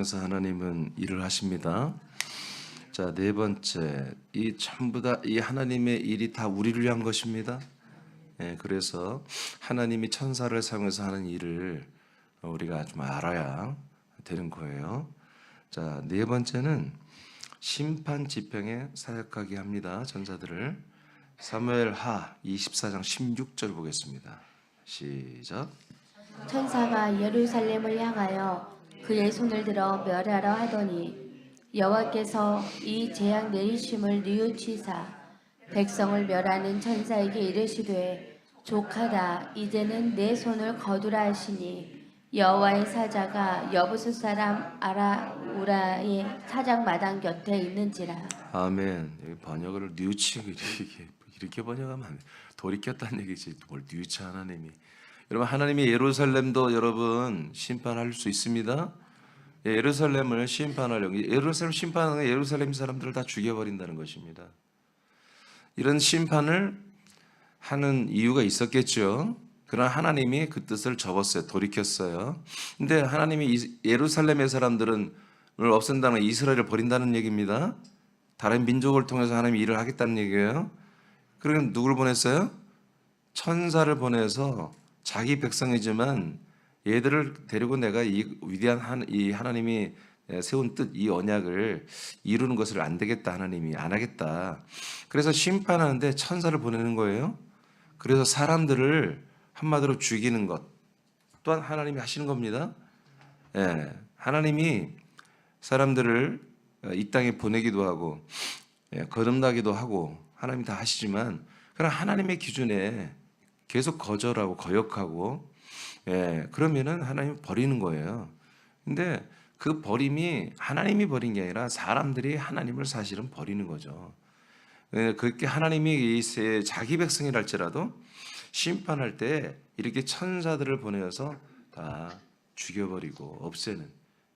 통해서 하나님은 일을 하십니다. 자, 네 번째, 이 전부 다 이 하나님의 일이 다 우리를 위한 것입니다. 그래서 하나님이 천사를 사용해서 하는 일을 우리가 좀 알아야 되는 거예요. 자, 네 번째는 심판 집행에 사역하게 합니다. 전사들을. 사무엘하 24장 16절 보겠습니다. 시작. 천사가 예루살렘을 향하여 그의 손을 들어 멸하라 하더니 여호와께서 이 재앙 내리심을 뉘우치사 백성을 멸하는 천사에게 이르시되 족하다 이제는 내 손을 거두라 하시니 여호와의 사자가 여부수 사람 아라우라의 사장마당 곁에 있는지라. 아멘. 여기 번역을 뉘우치고 이렇게 번역하면 안 돼. 돌이켰다는 얘기지. 뭘 뉘우치 하나님이. 여러분, 하나님이 예루살렘도 여러분 심판할 수 있습니다. 예루살렘을 심판하려고. 예루살렘 심판하는 예루살렘 사람들을 다 죽여버린다는 것입니다. 이런 심판을 하는 이유가 있었겠죠. 그러나 하나님이 그 뜻을 접었어요. 돌이켰어요. 근데 하나님이 예루살렘의 사람들을 없앤다는 건 이스라엘을 버린다는 얘기입니다. 다른 민족을 통해서 하나님이 일을 하겠다는 얘기예요. 그러면 누구를 보냈어요? 천사를 보내서 자기 백성이지만 얘들을 데리고 내가 이 위대한 이 하나님이 세운 뜻, 이 언약을 이루는 것을 안 되겠다. 하나님이 안 하겠다. 그래서 심판하는데 천사를 보내는 거예요. 그래서 사람들을 한마디로 죽이는 것 또한 하나님이 하시는 겁니다. 하나님이 사람들을 이 땅에 보내기도 하고 거듭나기도 하고 하나님이 다 하시지만 그러나 하나님의 기준에 계속 거절하고 거역하고 그러면은 하나님 버리는 거예요. 근데 그 버림이 하나님이 버린 게 아니라 사람들이 하나님을 사실은 버리는 거죠. 그렇게 하나님이 자기 백성이랄지라도 심판할 때 이렇게 천사들을 보내서 다 죽여버리고 없애는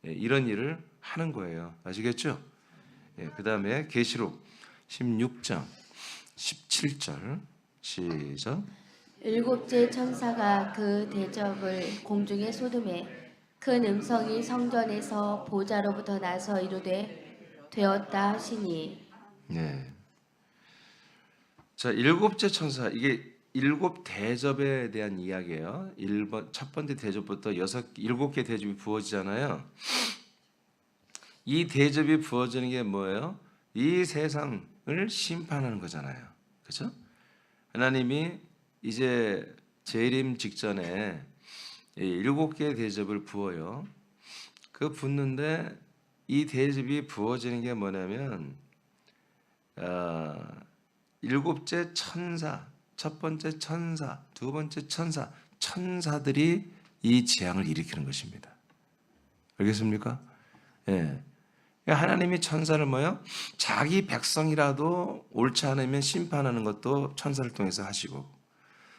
이런 일을 하는 거예요. 아시겠죠? 그 다음에 계시록 16장 17절 시작. 일곱째 천사가 그 대접을 공중에 쏟음에 큰 음성이 성전에서 보좌로부터 나서 이르되 되었다 하시니. 네. 자, 일곱째 천사, 이게 일곱 대접에 대한 이야기예요. 첫 번째 대접부터 일곱 개 대접이 부어지잖아요. 이 대접이 부어지는 게 뭐예요? 이 세상을 심판하는 거잖아요. 그렇죠? 하나님이 이제 재림 직전에 일곱 개의 대접을 부어요. 그 붓는데 이 대접이 부어지는 게 뭐냐면 일곱째 천사, 첫 번째 천사, 두 번째 천사, 천사들이 이 재앙을 일으키는 것입니다. 알겠습니까? 하나님이 천사를 뭐요? 자기 백성이라도 옳지 않으면 심판하는 것도 천사를 통해서 하시고,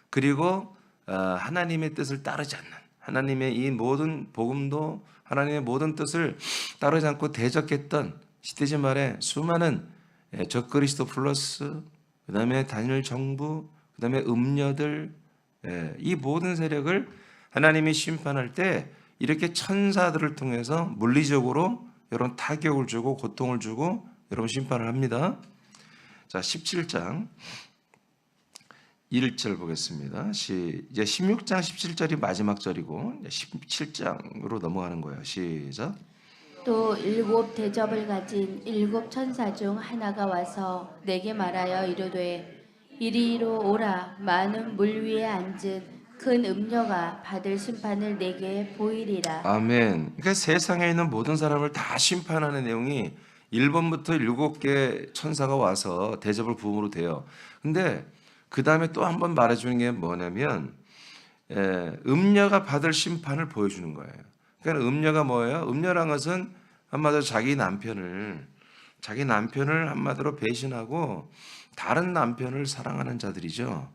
그리고 하나님의 뜻을 따르지 않는 하나님의 이 모든 복음도 하나님의 모든 뜻을 따르지 않고 대적했던 시대지 말에 수많은 적그리스도 플러스 그 다음에 다니엘 정부 그 다음에 음녀들 이 모든 세력을 하나님이 심판할 때 이렇게 천사들을 통해서 물리적으로 여러분 타격을 주고 고통을 주고 여러분 심판을 합니다. 자, 17장 1절 보겠습니다. 이제 16장 17절이 마지막 절이고 17장으로 넘어가는 거예요. 시작. 또 일곱 대접을 가진 일곱 천사 중 하나가 와서 내게 말하여 이르되 이리로 오라. 많은 물 위에 앉은 큰 음녀가 받을 심판을 내게 보이리라. 아멘. 그러니까 세상에 있는 모든 사람을 다 심판하는 내용이 1번부터 7개 천사가 와서 대접을 부음으로 돼요. 근데 그 다음에 또 한 번 말해주는 게 뭐냐면 음녀가 받을 심판을 보여주는 거예요. 그러니까 음녀가 뭐예요? 음녀란 것은 한마디로 자기 남편을 한마디로 배신하고 다른 남편을 사랑하는 자들이죠.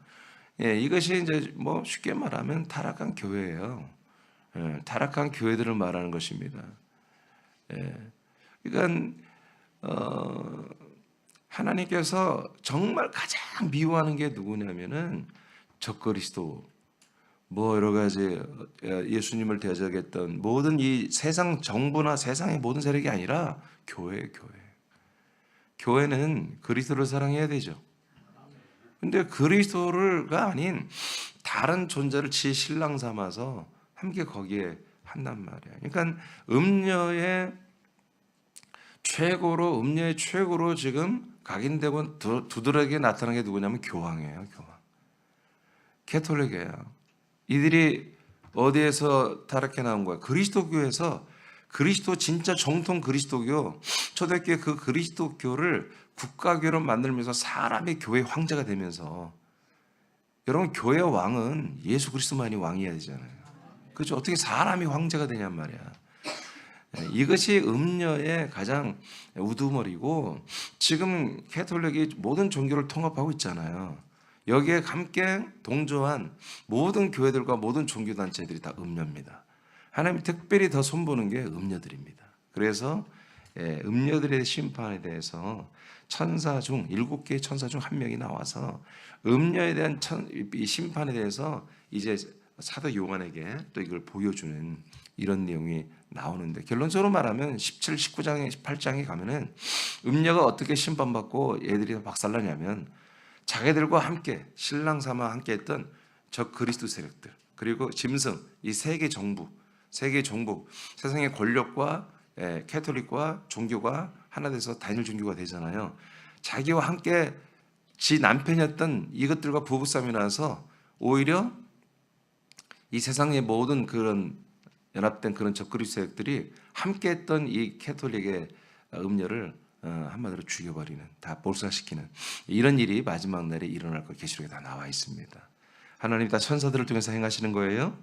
이것이 이제 뭐 쉽게 말하면 타락한 교회예요. 타락한 교회들을 말하는 것입니다. 그러니까 하나님께서 정말 가장 미워하는 게 누구냐면은 적그리스도, 뭐 여러 가지 예수님을 대적했던 모든 이 세상 정부나 세상의 모든 세력이 아니라 교회예요, 교회. 교회는 그리스도를 사랑해야 되죠. 근데 그리스도가 아닌 다른 존재를 지 신랑 삼아서 함께 거기에 한단 말이야. 그러니까 음녀의 최고로 지금 각인되고 두드러지게 나타난 게 누구냐면 교황이에요, 교황. 캐톨릭이에요. 이들이 어디에서 타락해 나온 거야? 그리스도교에서 그리스도 진짜 정통 그리스도교 초대교회 그 그리스도교를 국가교로 만들면서 사람의 교회 황제가 되면서 여러분 교회 왕은 예수 그리스도만이 왕이어야 되잖아요. 그렇죠? 어떻게 사람이 황제가 되냔 말이야. 이것이 음녀의 가장 우두머리고 지금 캐톨릭이 모든 종교를 통합하고 있잖아요. 여기에 함께 동조한 모든 교회들과 모든 종교단체들이 다 음녀입니다. 하나님이 특별히 더 손보는 게 음녀들입니다. 그래서 음녀들의 심판에 대해서 천사 중 7개의 천사 중 한 명이 나와서 음녀에 대한 이 심판에 대해서 이제 사도 요한에게 또 이걸 보여주는 이런 내용이 나오는데 결론적으로 말하면 17, 19장에 18장에 가면은 음녀가 어떻게 심판받고 얘들이 박살나냐면 자기들과 함께 신랑 삼아 함께 했던 적 그리스도 세력들 그리고 짐승 이 세계 정부 세상의 권력과 캐톨릭과 종교가 하나 돼서 단일 종교가 되잖아요. 자기와 함께 지 남편이었던 이것들과 부부싸움이 나서 오히려 이 세상의 모든 그런 연합된 그런 적그리스도 세력들이 함께했던 이 캐톨릭의 음녀를 한마디로 죽여버리는 다 몰살시키는 이런 일이 마지막 날에 일어날 것 계시록에 다 나와 있습니다. 하나님 다 천사들을 통해서 행하시는 거예요.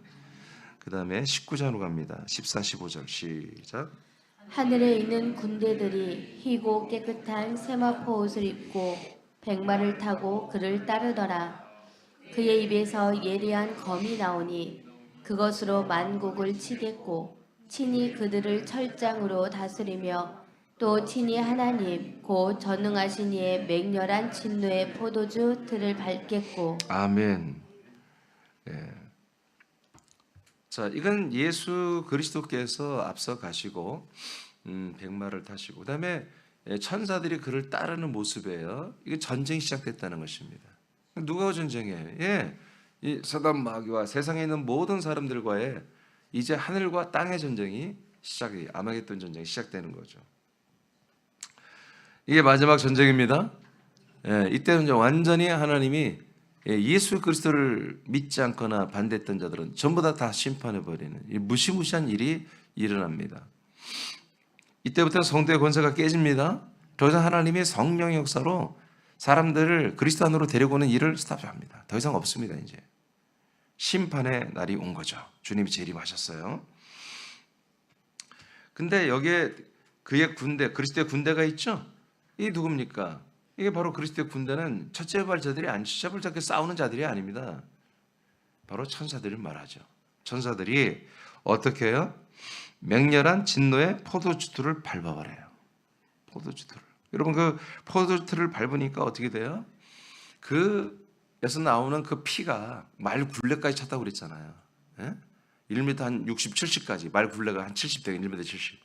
그 다음에 19장으로 갑니다. 14, 15절 시작. 하늘에 있는 군대들이 희고 깨끗한 세마포 옷을 입고 백마를 타고 그를 따르더라. 그의 입에서 예리한 검이 나오니 그것으로 만국을 치겠고 친히 그들을 철장으로 다스리며 또 친히 하나님 곧 전능하신 이의 맹렬한 진노의 포도주 틀을 밟겠고. 아멘. 자, 이건 예수 그리스도께서 앞서 가시고 백마를 타시고 그다음에 천사들이 그를 따르는 모습이에요. 이게 전쟁이 시작됐다는 것입니다. 누가 전쟁이에요? 이 사단 마귀와 세상에 있는 모든 사람들과의 이제 하늘과 땅의 전쟁이 아마겟돈 전쟁이 시작되는 거죠. 이게 마지막 전쟁입니다. 이때는 이제 완전히 하나님이 예수 그리스도를 믿지 않거나 반대했던 자들은 전부 다 심판해버리는 무시무시한 일이 일어납니다. 이때부터 성도의 권세가 깨집니다. 더 이상 하나님의 성령의 역사로 사람들을 그리스도 안으로 데려오는 일을 스탑합니다. 더 이상 없습니다. 이제 심판의 날이 온 거죠. 주님이 재림하셨어요. 근데 여기에 그의 군대, 그리스도의 군대가 있죠. 이게 누굽니까? 이게 바로 그리스도의 군대는 첫째 발자들이 첫째 자들이 싸우는 자들이 아닙니다. 바로 천사들을 말하죠. 천사들이 어떻게 해요? 맹렬한 진노의 포도주틀을 밟아버려요. 포도주틀을. 여러분 그 포도주틀을 밟으니까 어떻게 돼요? 그에서 나오는 그 피가 말 굴레까지 찼다고 그랬잖아요. 1m 한 60, 70까지 말 굴레가 한 70 되게 1m 70.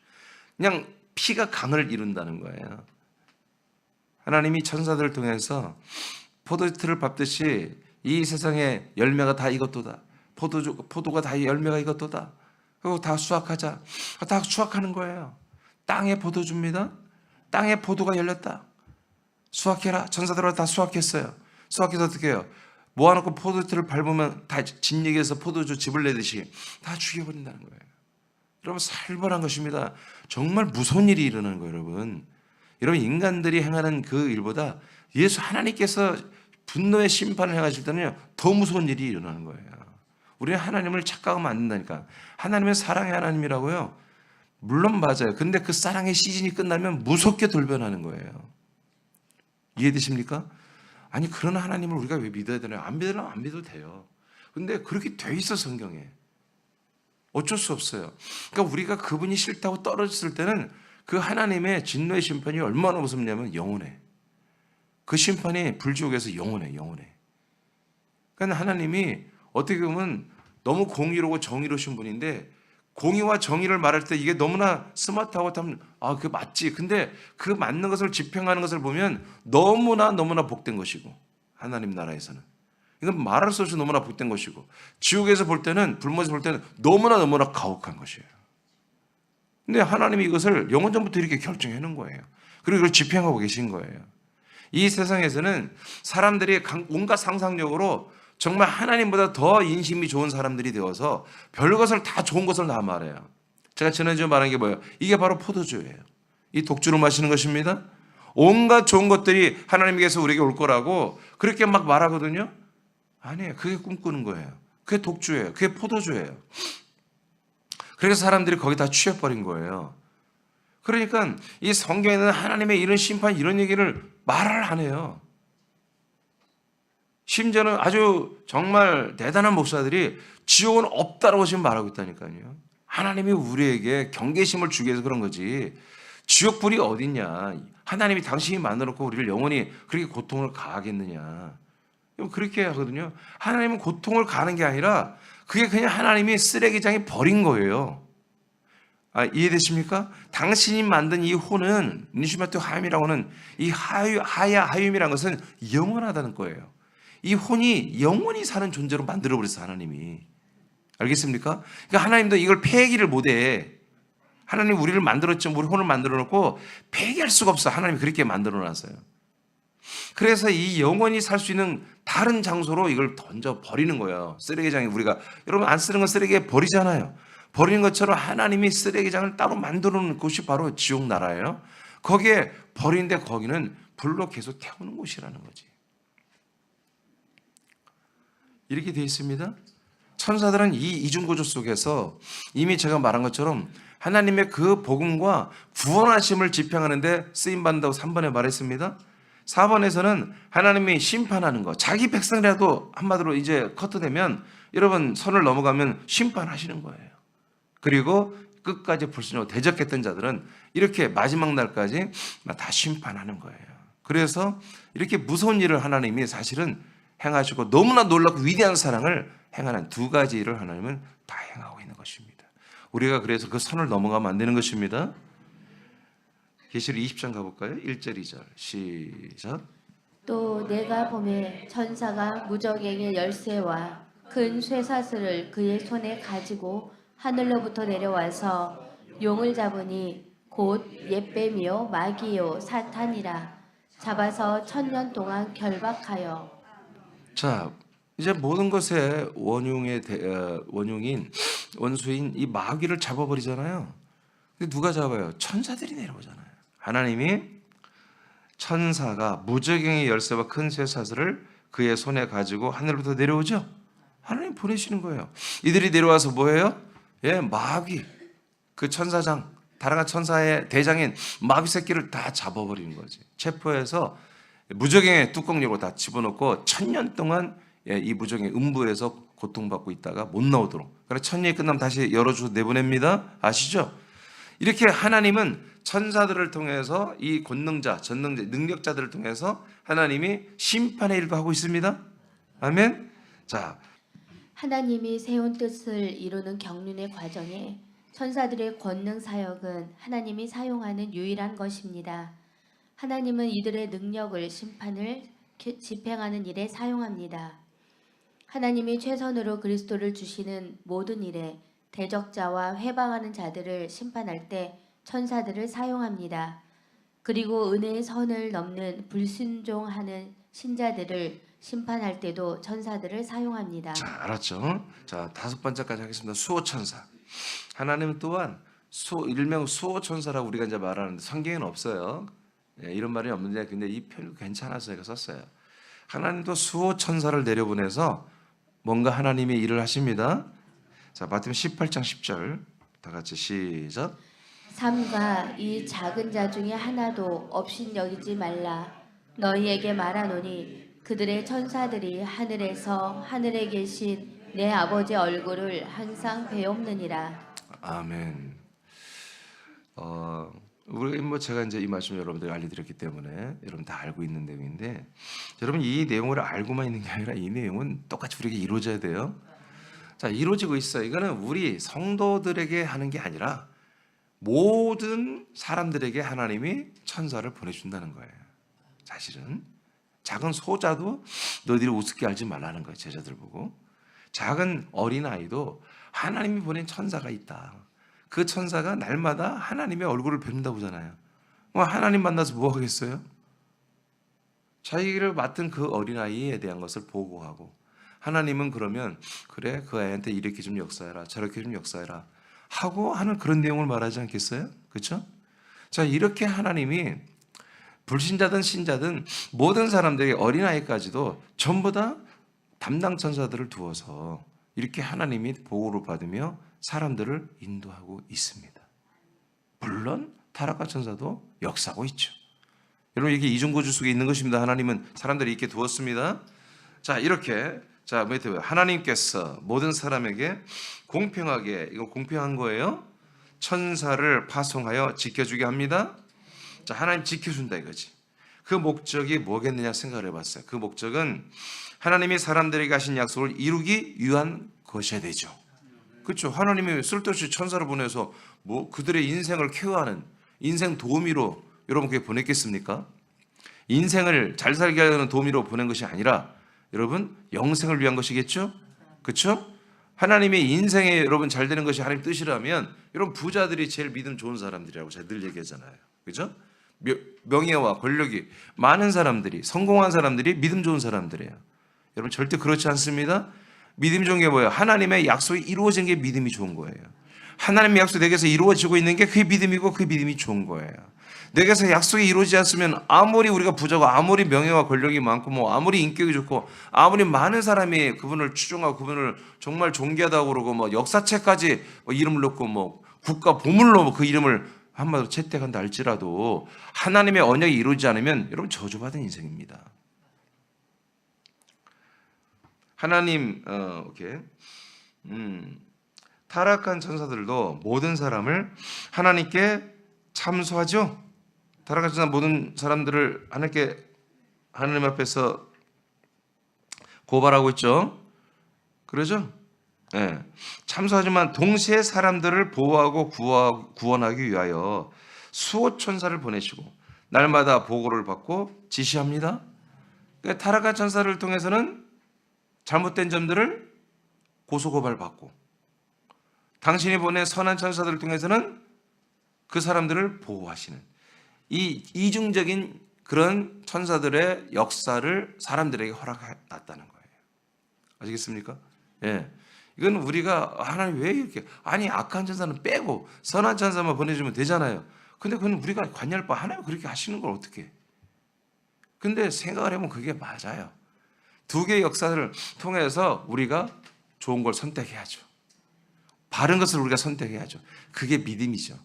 그냥 피가 강을 이룬다는 거예요. 하나님이 천사들을 통해서 포도주틀을 밟듯이 이 세상의 열매가 다 이것도다. 포도가 다 열매가 이것도다. 그리고 다 수확하자. 다 수확하는 거예요. 땅의 포도주입니다. 땅의 포도가 열렸다. 수확해라. 천사들은 다 수확했어요. 수확해서 어떻게 해요? 모아놓고 포도주틀을 밟으면 다 진리에서 포도주 즙을 내듯이 다 죽여버린다는 거예요. 여러분 살벌한 것입니다. 정말 무서운 일이 일어나는 거예요. 여러분 인간들이 행하는 그 일보다 예수 하나님께서 분노의 심판을 행하실 때는 더 무서운 일이 일어나는 거예요. 우리는 하나님을 착각하면 안 된다니까. 하나님은 사랑의 하나님이라고요. 물론 맞아요. 근데 그 사랑의 시즌이 끝나면 무섭게 돌변하는 거예요. 이해되십니까? 아니 그런 하나님을 우리가 왜 믿어야 되나요? 안 믿으려면 안 믿어도 돼요. 근데 그렇게 돼 있어 성경에. 어쩔 수 없어요. 그러니까 우리가 그분이 싫다고 떨어졌을 때는 그 하나님의 진노의 심판이 얼마나 무섭냐면 영원해. 그 심판이 불지옥에서 영원해. 그러니까 하나님이 어떻게 보면 너무 공의로고 정의로우신 분인데 공의와 정의를 말할 때 이게 너무나 스마트하고 참 그게 맞지. 근데 그 맞는 것을 집행하는 것을 보면 너무나 복된 것이고 하나님 나라에서는 이건 말할 수 없이 너무나 복된 것이고 지옥에서 볼 때는 불못에서 볼 때는 너무나 가혹한 것이에요. 근데 하나님이 이것을 영원전부터 이렇게 결정해 놓은 거예요. 그리고 이걸 집행하고 계신 거예요. 이 세상에서는 사람들이 온갖 상상력으로 정말 하나님보다 더 인심이 좋은 사람들이 되어서 별것을 다 좋은 것을 다 말해요. 제가 지난주에 말한 게 뭐예요? 이게 바로 포도주예요. 이 독주를 마시는 것입니다. 온갖 좋은 것들이 하나님께서 우리에게 올 거라고 그렇게 막 말하거든요. 아니에요. 그게 꿈꾸는 거예요. 그게 독주예요. 그게 포도주예요. 그래서 사람들이 거기 다 취해버린 거예요. 그러니까 이 성경에는 하나님의 이런 심판 이런 얘기를 말을 안 해요. 심지어는 아주 정말 대단한 목사들이 지옥은 없다라고 지금 말하고 있다니까요. 하나님이 우리에게 경계심을 주기 위해서 그런 거지. 지옥불이 어딨냐. 하나님이 당신이 만들어놓고 우리를 영원히 그렇게 고통을 가하겠느냐. 그렇게 하거든요. 하나님은 고통을 가하는 게 아니라 그게 그냥 하나님이 쓰레기장에 버린 거예요. 이해되십니까? 당신이 만든 이 혼은 니시마트 하임이라고 하는 이 하임이라는 것은 영원하다는 거예요. 이 혼이 영원히 사는 존재로 만들어버렸어 하나님이. 알겠습니까? 그러니까 하나님도 이걸 폐기를 못해. 하나님 우리를 만들었죠. 우리 혼을 만들어놓고 폐기할 수가 없어. 하나님이 그렇게 만들어놨어요. 그래서 이 영원히 살 수 있는 다른 장소로 이걸 던져버리는 거예요. 쓰레기장에 우리가 여러분 안 쓰는 건 쓰레기에 버리잖아요. 버리는 것처럼 하나님이 쓰레기장을 따로 만들어 놓은 곳이 바로 지옥 나라예요. 거기에 버리는데 거기는 불로 계속 태우는 곳이라는 거지. 이렇게 되어 있습니다. 천사들은 이 이중구조 속에서 이미 제가 말한 것처럼 하나님의 그 복음과 구원하심을 집행하는데 쓰임받는다고 3번에 말했습니다. 4번에서는 하나님이 심판하는 것, 자기 백성이라도 한마디로 이제 커트되면 여러분 선을 넘어가면 심판하시는 거예요. 그리고 끝까지 불순종하고 대적했던 자들은 이렇게 마지막 날까지 다 심판하는 거예요. 그래서 이렇게 무서운 일을 하나님이 사실은 행하시고 너무나 놀랍고 위대한 사랑을 행하는 두 가지 일을 하나님은 다 행하고 있는 것입니다. 우리가 그래서 그 선을 넘어가면 안 되는 것입니다. 계시록 20장 가볼까요? 1절 2절 시작. 또 내가 보매 천사가 무저갱의 열쇠와 큰 쇠사슬을 그의 손에 가지고 하늘로부터 내려와서 용을 잡으니 곧 옛뱀이요 마귀요 사탄이라 잡아서 1000년 동안 결박하여. 자, 이제 모든 것의 원흉인 원수인 이 마귀를 잡아버리잖아요. 근데 누가 잡아요? 천사들이 내려오잖아요. 하나님이 천사가 무저갱의 열쇠와 큰 쇠사슬을 그의 손에 가지고 하늘로부터 내려오죠. 하나님 보내시는 거예요. 이들이 내려와서 뭐예요? 마귀, 그 천사장, 다랑아 천사의 대장인 마귀 새끼를 다 잡아버리는 거지. 체포해서 무저갱의 뚜껑 열고 다 집어넣고 1000년 동안 이 무저갱의 음부에서 고통받고 있다가 못 나오도록. 그래서 1000년이 끝나면 다시 열어주고 내보냅니다. 아시죠? 이렇게 하나님은 천사들을 통해서 이 권능자, 전능자, 능력자들을 통해서 하나님이 심판의 일도 하고 있습니다. 아멘. 자, 하나님이 세운 뜻을 이루는 경륜의 과정에 천사들의 권능 사역은 하나님이 사용하는 유일한 것입니다. 하나님은 이들의 능력을 심판을 집행하는 일에 사용합니다. 하나님이 최선으로 그리스도를 주시는 모든 일에 대적자와 회방하는 자들을 심판할 때 천사들을 사용합니다. 그리고 은혜의 선을 넘는 불순종하는 신자들을 심판할 때도 천사들을 사용합니다. 자, 알았죠? 자, 5번째까지 하겠습니다. 수호천사. 하나님 또한 일명 수호천사라고 우리가 이제 말하는데 성경에는 없어요. 이런 말이 없는데 근데 이 표현 괜찮아서 제가 썼어요. 하나님도 수호천사를 내려보내서 뭔가 하나님이 일을 하십니다. 자, 마태복음 18장 10절 다 같이 시작. 삼가 이 작은 자 중에 하나도 없인 여기지 말라. 너희에게 말하노니 그들의 천사들이 하늘에서 하늘에 계신 내 아버지 얼굴을 항상 배옵느니라. 아멘. 우리 제가 이제 이 말씀 여러분들 알려드렸기 때문에 여러분 다 알고 있는 내용인데 여러분 이 내용을 알고만 있는 게 아니라 이 내용은 똑같이 우리에게 이루어져야 돼요. 자, 이루어지고 있어요. 이거는 우리 성도들에게 하는 게 아니라 모든 사람들에게 하나님이 천사를 보내준다는 거예요. 사실은 작은 소자도 너희들이 우습게 알지 말라는 거예요. 제자들 보고. 작은 어린아이도 하나님이 보낸 천사가 있다. 그 천사가 날마다 하나님의 얼굴을 뵙는다고 하잖아요. 하나님 만나서 뭐 하겠어요? 자기를 맡은 그 어린아이에 대한 것을 보고하고, 하나님은 그러면 그래 그 아이한테 이렇게 좀 역사해라 저렇게 좀 역사해라 하고 하는 그런 내용을 말하지 않겠어요? 그렇죠? 자, 이렇게 하나님이 불신자든 신자든 모든 사람들이 어린아이까지도 전부 다 담당 천사들을 두어서 이렇게 하나님이 보호를 받으며 사람들을 인도하고 있습니다. 물론 타락한 천사도 역사하고 있죠. 여러분, 이게 이중구조 속에 있는 것입니다. 하나님은 사람들이 이렇게 두었습니다. 자, 이렇게 하나님께서 모든 사람에게 공평하게, 이거 공평한 거예요, 천사를 파송하여 지켜주게 합니다. 자, 하나님 지켜준다 이거지. 그 목적이 뭐겠느냐 생각을 해봤어요. 그 목적은 하나님이 사람들에게 하신 약속을 이루기 위한 것이어야 되죠. 그렇죠? 하나님이 쓸데없이 천사를 보내서 뭐 그들의 인생을 케어하는 인생 도우미로 여러분 그게 보냈겠습니까? 인생을 잘 살게 하는 도우미로 보낸 것이 아니라 여러분 영생을 위한 것이겠죠? 그렇죠? 하나님의 인생에 여러분 잘 되는 것이 하나님 뜻이라면 여러분 부자들이 제일 믿음 좋은 사람들이라고 제가 늘 얘기하잖아요. 그렇죠? 명예와 권력이 많은 사람들이, 성공한 사람들이 믿음 좋은 사람들이에요. 여러분 절대 그렇지 않습니다. 믿음이 좋은 게 뭐예요? 하나님의 약속이 이루어진 게 믿음이 좋은 거예요. 하나님의 약속이 내게서 이루어지고 있는 게 그게 믿음이고 그 믿음이 좋은 거예요. 내게서 약속이 이루어지지 않으면 아무리 우리가 부자고 아무리 명예와 권력이 많고 뭐 아무리 인격이 좋고 아무리 많은 사람이 그분을 추종하고 그분을 정말 존귀하다고 그러고 뭐 역사책까지 이름을 넣고 뭐 국가 보물로 그 이름을 한마디로 채택한다 할지라도 하나님의 언약이 이루어지지 않으면 여러분 저주받은 인생입니다. 하나님 타락한 천사들도 모든 사람을 하나님께 참소하죠. 타락한 천사 모든 사람들을 하나님 앞에서 고발하고 있죠. 그러죠? 네. 참소하지만 동시에 사람들을 보호하고 구원하기 위하여 수호 천사를 보내시고 날마다 보고를 받고 지시합니다. 그러니까 타락한 천사를 통해서는 잘못된 점들을 고소고발받고, 당신이 보낸 선한 천사들을 통해서는 그 사람들을 보호하시는 이 이중적인 그런 천사들의 역사를 사람들에게 허락해놨다는 거예요. 아시겠습니까? 예. 이건 우리가 하나님 왜 이렇게, 아니 악한 천사는 빼고 선한 천사만 보내주면 되잖아요. 근데 그건 우리가 관여할 바, 하나님 그렇게 하시는 걸 어떻게 해? 근데 생각을 해보면 그게 맞아요. 두 개의 역사를 통해서 우리가 좋은 걸 선택해야죠. 바른 것을 우리가 선택해야죠. 그게 믿음이죠.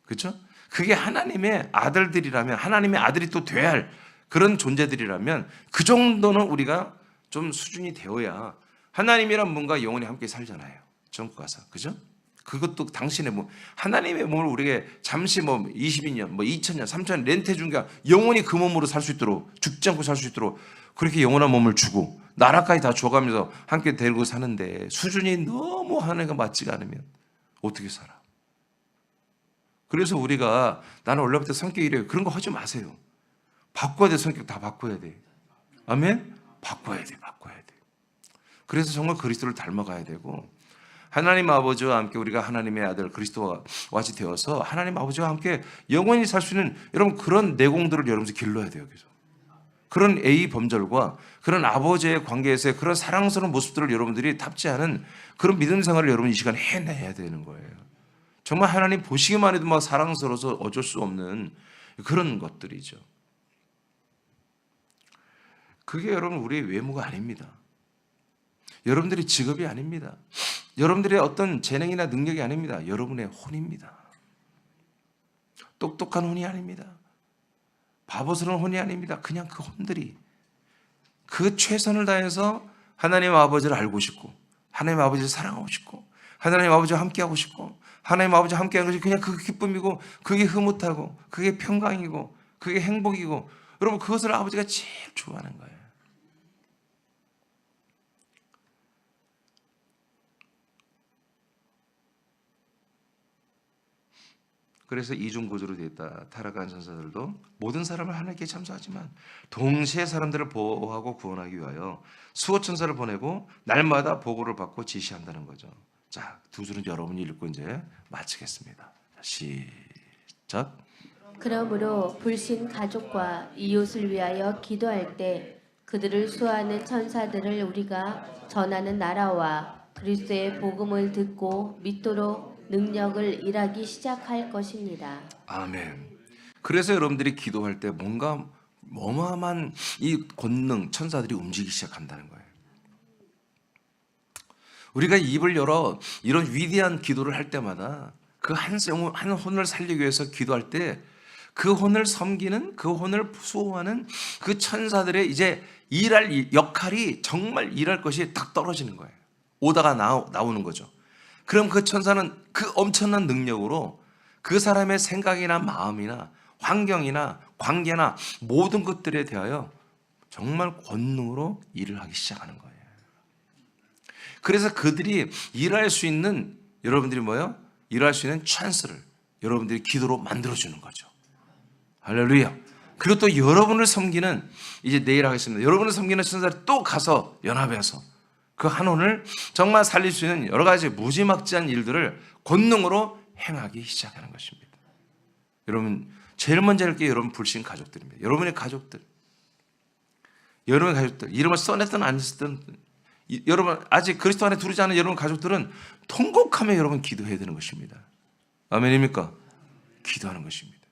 그렇죠? 그게 하나님의 아들들이라면, 하나님의 아들이 또 돼야 할 그런 존재들이라면 그 정도는 우리가 좀 수준이 되어야 하나님이란 분과 영원히 함께 살잖아요. 천국 가서. 그죠? 그것도 당신의 몸, 하나님의 몸을 우리에게 잠시 22년, 2000년, 3000년 렌트해 준 게 영원히 그 몸으로 살 수 있도록, 죽지 않고 살 수 있도록 그렇게 영원한 몸을 주고 나라까지 다 줘가면서 함께 데리고 사는데 수준이 너무 하나님과 맞지가 않으면 어떻게 살아? 그래서 우리가 나는 원래부터 성격이 이래요. 그런 거 하지 마세요. 바꿔야 돼. 성격 다 바꿔야 돼. 아멘? 바꿔야 돼. 그래서 정말 그리스도를 닮아가야 되고, 하나님 아버지와 함께 우리가 하나님의 아들 그리스도와 같이 되어서 하나님 아버지와 함께 영원히 살 수 있는 여러분 그런 내공들을 여러분들 길러야 돼요. 그래서 그런 A 범절과 그런 아버지의 관계에서의 그런 사랑스러운 모습들을 여러분들이 탑재하는 그런 믿음 생활을 여러분 이 시간에 해내야 되는 거예요. 정말 하나님 보시기만 해도 막 사랑스러워서 어쩔 수 없는 그런 것들이죠. 그게 여러분 우리의 외모가 아닙니다. 여러분들의 직업이 아닙니다. 여러분들의 어떤 재능이나 능력이 아닙니다. 여러분의 혼입니다. 똑똑한 혼이 아닙니다. 바보스러운 혼이 아닙니다. 그냥 그 혼들이 그 최선을 다해서 하나님 아버지를 알고 싶고, 하나님 아버지를 사랑하고 싶고, 하나님 아버지와 함께하고 싶고, 하나님 아버지와 함께하는 것이 그냥 그 기쁨이고, 그게 흐뭇하고, 그게 평강이고, 그게 행복이고, 여러분 그것을 아버지가 제일 좋아하는 거예요. 그래서 이중구조로 되어 있다. 타락한 천사들도 모든 사람을 하나님께 참소하지만 동시에 사람들을 보호하고 구원하기 위하여 수호 천사를 보내고 날마다 보고를 받고 지시한다는 거죠. 자, 두 줄은 여러분이 읽고 이제 마치겠습니다. 시작. 그러므로 불신 가족과 이웃을 위하여 기도할 때 그들을 수호하는 천사들을 우리가 전하는 나라와 그리스도의 복음을 듣고 믿도록 능력을 일하기 시작할 것입니다. 아멘. 그래서 여러분들이 기도할 때 뭔가 어마어마한 이 권능 천사들이 움직이기 시작한다는 거예요. 우리가 입을 열어 이런 위대한 기도를 할 때마다 그 한 혼을 살리기 위해서 기도할 때 그 혼을 섬기는, 그 혼을 수호하는 그 천사들의 이제 일할 역할이 정말 일할 것이 딱 떨어지는 거예요. 오다가 나오는 거죠. 그럼 그 천사는 그 엄청난 능력으로 그 사람의 생각이나 마음이나 환경이나 관계나 모든 것들에 대하여 정말 권능으로 일을 하기 시작하는 거예요. 그래서 그들이 일할 수 있는, 여러분들이 뭐예요? 일할 수 있는 찬스를 여러분들이 기도로 만들어주는 거죠. 할렐루야. 그리고 또 여러분을 섬기는, 이제 내일 하겠습니다. 여러분을 섬기는 천사들이 또 가서 연합해서 그 한혼을 정말 살릴 수 있는 여러 가지 무지막지한 일들을 권능으로 행하기 시작하는 것입니다. 여러분, 제일 먼저 할 게 여러분 불신 가족들입니다. 여러분의 가족들, 이름을 써냈든 안 썼든, 여러분 아직 그리스도 안에 두르지 않은 여러분 가족들은 통곡하며 여러분 기도해야 되는 것입니다. 아멘입니까? 기도하는 것입니다.